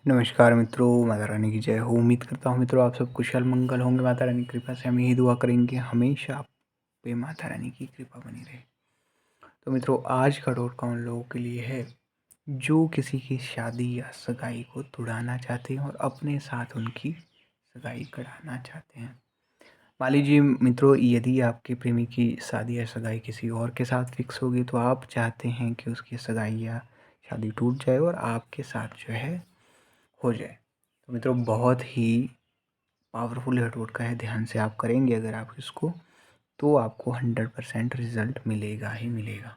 नमस्कार मित्रों, माता रानी की जय हो। उम्मीद करता हूँ मित्रों आप सब कुशल मंगल होंगे। माता रानी की कृपा से हम यही दुआ करेंगे हमेशा आप पे माता रानी की कृपा बनी रहे। तो मित्रों आज का टोटका उन लोगों के लिए है जो किसी की शादी या सगाई को तुड़ाना चाहते हैं और अपने साथ उनकी सगाई कराना चाहते हैं। मान लीजिए मित्रों, यदि आपके प्रेमी की शादी या सगाई किसी और के साथ फिक्स होगी तो आप चाहते हैं कि उसकी सगाई या शादी टूट जाए और आपके साथ जो है हो जाए। तो मित्रों बहुत ही पावरफुल यह टोटका है। ध्यान से आप करेंगे अगर आप इसको तो आपको 100% रिजल्ट मिलेगा ही मिलेगा।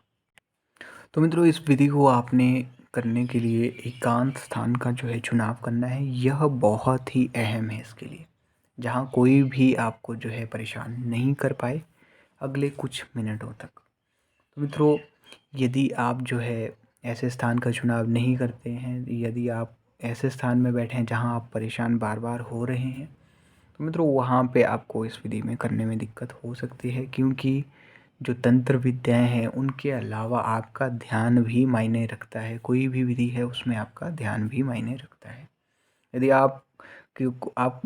तो मित्रों इस विधि को आपने करने के लिए एकांत स्थान का जो है चुनाव करना है। यह बहुत ही अहम है इसके लिए, जहाँ कोई भी आपको जो है परेशान नहीं कर पाए अगले कुछ मिनटों तक। तो मित्रों यदि आप जो है ऐसे स्थान का चुनाव नहीं करते हैं, यदि आप ऐसे स्थान में बैठे हैं जहाँ आप परेशान बार बार हो रहे हैं, तो मित्रों वहाँ पे आपको इस विधि में करने में दिक्कत हो सकती है, क्योंकि जो तंत्र विद्याएं हैं उनके अलावा आपका ध्यान भी मायने रखता है। कोई भी विधि है उसमें आपका ध्यान भी मायने रखता है। यदि आप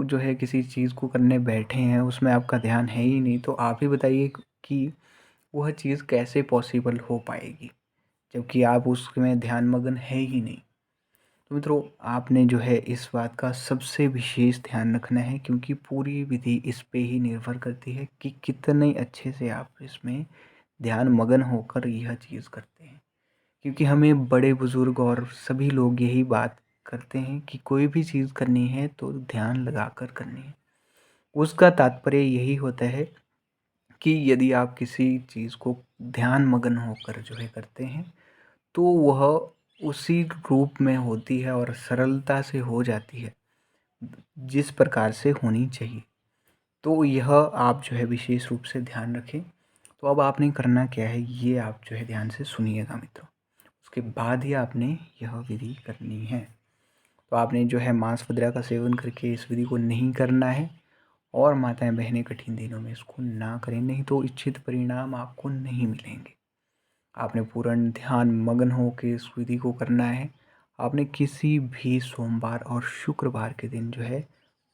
जो है किसी चीज़ को करने बैठे हैं उसमें आपका ध्यान है ही नहीं, तो आप ही बताइए कि वह चीज़ कैसे पॉसिबल हो पाएगी जबकि आप उसमें ध्यान मग्न है ही नहीं। तो मित्रों आपने जो है इस बात का सबसे विशेष ध्यान रखना है, क्योंकि पूरी विधि इस पे ही निर्भर करती है कि कितने अच्छे से आप इसमें ध्यान मग्न होकर यह चीज़ करते हैं। क्योंकि हमें बड़े बुजुर्ग और सभी लोग यही बात करते हैं कि कोई भी चीज़ करनी है तो ध्यान लगाकर करनी है। उसका तात्पर्य यही होता है कि यदि आप किसी चीज़ को ध्यान मग्न होकर जो है करते हैं तो वह उसी रूप में होती है और सरलता से हो जाती है जिस प्रकार से होनी चाहिए। तो यह आप जो है विशेष रूप से ध्यान रखें। तो अब आपने करना क्या है ये आप जो है ध्यान से सुनिएगा मित्रों। उसके बाद ही आपने यह विधि करनी है। तो आपने जो है मांस वगैरह का सेवन करके इस विधि को नहीं करना है, और माताएं बहनें कठिन दिनों में इसको ना करें, नहीं तो इच्छित परिणाम आपको नहीं मिलेंगे। आपने पूर्ण ध्यान मग्न हो के इस विधि को करना है। आपने किसी भी सोमवार और शुक्रवार के दिन जो है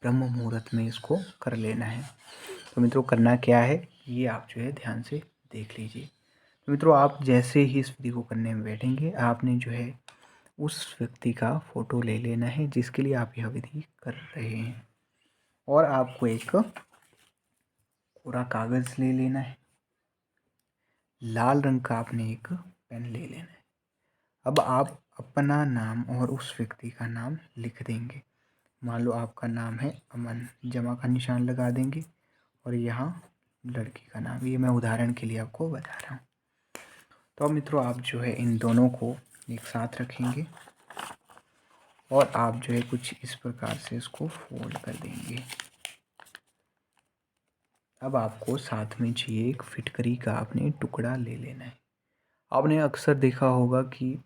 ब्रह्म मुहूर्त में इसको कर लेना है। तो मित्रों करना क्या है ये आप जो है ध्यान से देख लीजिए। तो मित्रों आप जैसे ही इस विधि को करने में बैठेंगे आपने जो है उस व्यक्ति का फ़ोटो ले लेना है जिसके लिए आप यह विधि कर रहे हैं, और आपको एक कोरा कागज़ ले लेना है। लाल रंग का आपने एक पेन ले लेना है। अब आप अपना नाम और उस व्यक्ति का नाम लिख देंगे। मान लो आपका नाम है अमन, जमा का निशान लगा देंगे, और यहाँ लड़की का नाम, ये मैं उदाहरण के लिए आपको बता रहा हूँ। तो अब मित्रों आप जो है इन दोनों को एक साथ रखेंगे और आप जो है कुछ इस प्रकार से इसको फोल्ड कर देंगे। अब आपको साथ में चाहिए एक फिटकरी का आपने टुकड़ा ले लेना है। आपने अक्सर देखा होगा कि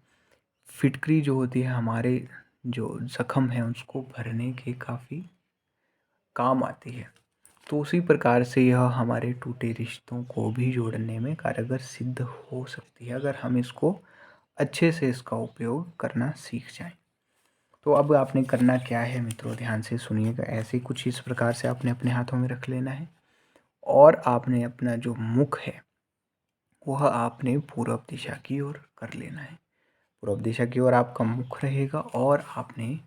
फिटकरी जो होती है हमारे जो ज़ख्म है उसको भरने के काफ़ी काम आती है। तो उसी प्रकार से यह हमारे टूटे रिश्तों को भी जोड़ने में कारगर सिद्ध हो सकती है अगर हम इसको अच्छे से इसका उपयोग करना सीख जाएं। तो अब आपने करना क्या है मित्रों, ध्यान से सुनिएगा। ऐसे कुछ इस प्रकार से आपने अपने हाथों में रख लेना है, और आपने अपना जो मुख है वह आपने पूर्व दिशा की ओर कर लेना है। पूर्व दिशा की ओर आपका मुख रहेगा, और आपने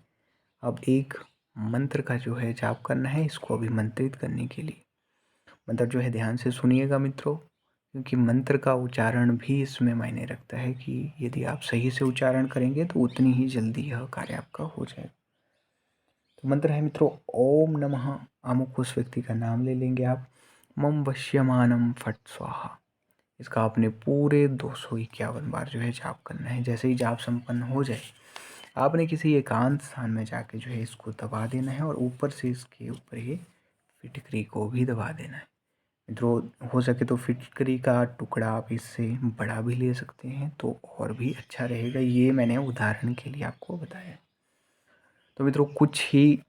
अब एक मंत्र का जो है जाप करना है इसको अभिमंत्रित करने के लिए। मतलब जो है ध्यान से सुनिएगा मित्रों, क्योंकि मंत्र का उच्चारण भी इसमें मायने रखता है कि यदि आप सही से उच्चारण करेंगे तो उतनी ही जल्दी यह कार्य आपका हो जाएगा। तो मंत्र है मित्रों ओम नमः, अमुक उस व्यक्ति का नाम ले लेंगे आप, मम वश्यमानम फट स्वाहा। इसका आपने पूरे 251 बार जो है जाप करना है। जैसे ही जाप संपन्न हो जाए आपने किसी एकांत स्थान में जाके जो है इसको दबा देना है, और ऊपर से इसके ऊपर ये फिटकरी को भी दबा देना है। मित्रों हो सके तो फिटकरी का टुकड़ा आप इससे बड़ा भी ले सकते हैं तो और भी अच्छा रहेगा। ये मैंने उदाहरण के लिए आपको बताया। तो मित्रों कुछ ही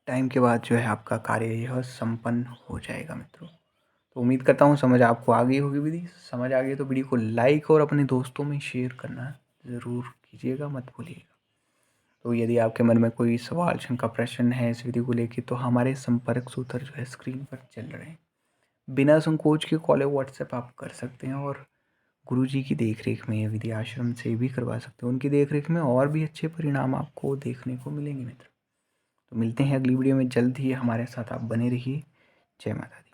टाइम के बाद जो है आपका कार्य यह संपन्न हो जाएगा मित्रों। तो उम्मीद करता हूँ समझ आपको आ गई होगी विधि। समझ आ गई तो वीडियो को लाइक और अपने दोस्तों में शेयर करना ज़रूर कीजिएगा, मत भूलिएगा। तो यदि आपके मन में कोई सवाल शंका प्रश्न है इस विधि को लेकर, तो हमारे संपर्क सूत्र जो है स्क्रीन पर चल रहे हैं। बिना संकोच के कॉल या व्हाट्सएप आप कर सकते हैं और गुरुजी की देखरेख में, ये विधि आश्रम से भी करवा सकते हैं। उनकी देखरेख में और भी अच्छे परिणाम आपको देखने को मिलेंगे मित्र। तो मिलते हैं अगली वीडियो में जल्द ही, हमारे साथ आप बने रहिए। जय माता दी।